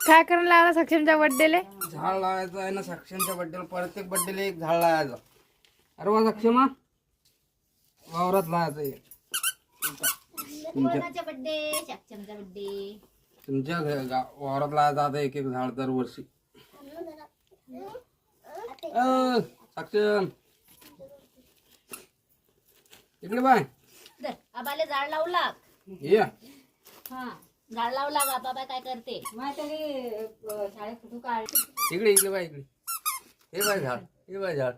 काय करायला लावला सक्षमच्या बर्थडेले? झाड लावायचं आहे ना सक्षमच्या बर्थडेला. प्रत्येक बर्थडेला एक झाड लावायचं. अरे वा सक्षमा वावरात लावायचं आहे. तुमच्या वावरात लावायचं आता एक एक झाड दरवर्षी. सक्षम इकडे बाय. आबाले झाड लावू लाग. ये हा झाड लावू लाग. आबा काय करते शाळेत कुठं काढ. इकडे इकडे बाय इकडे. हे बाय झाड. हे बाय झाड.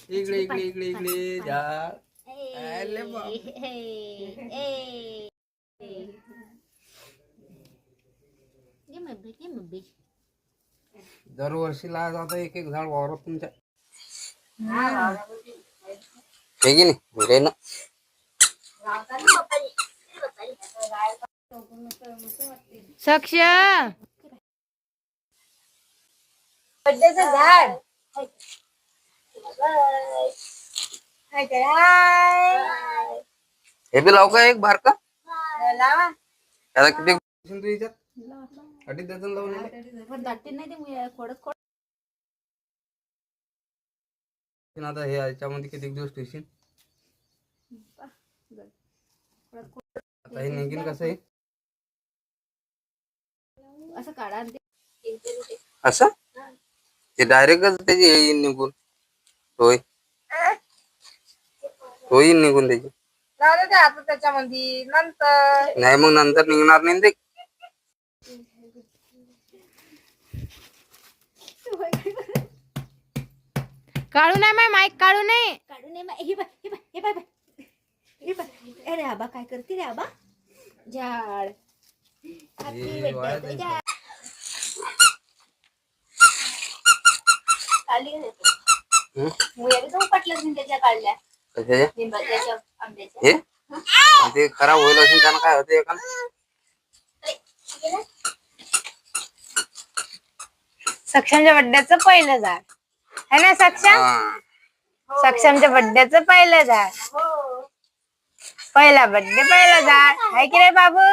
इकडे इकडे इकडे इकडे झाड. अरे बाप. दरवर्षी लावायचं आता एक एक झाड वावरात तुमच्या. हे की नाही ना. सक्षम बड्डेचं झाड हे बी लाव का एक बारका. लावा. त्याला किती तू याच्यात अडीच डझन लावून पण दाटी नाही ते खोडत खोड. आता हे याच्यामध्ये किती दिवस ठेवशील. आता हे निघीन कसं आहे असं काढा. असं ते डायरेक्टच त्याची येईल निघून. होय होईल निघून त्याची. लावलं ते आता त्याच्यामध्ये नंतर. नाही मग नंतर निघणार नाही ते. काढू नाही माय माईक काढू नाही. काढू नये. हे बाय हे बाय हे बाय हे बाय. अरे आबा काय करते रे आबा. झाड हे वाळत आहे. त्याच्या काढल्या कशाच्या? लिंबाच्या आंब्याच्या. हे ते खराब होईल असेल त्यानं काय होते एका. सक्षमच्या बड्डेचं पहिलं झाड है ना सक्षम. सक्षमच्या बड्डेचं पहिलं झाड. पहिला बड्डे पहिलं झाड आहे की रे बाबू.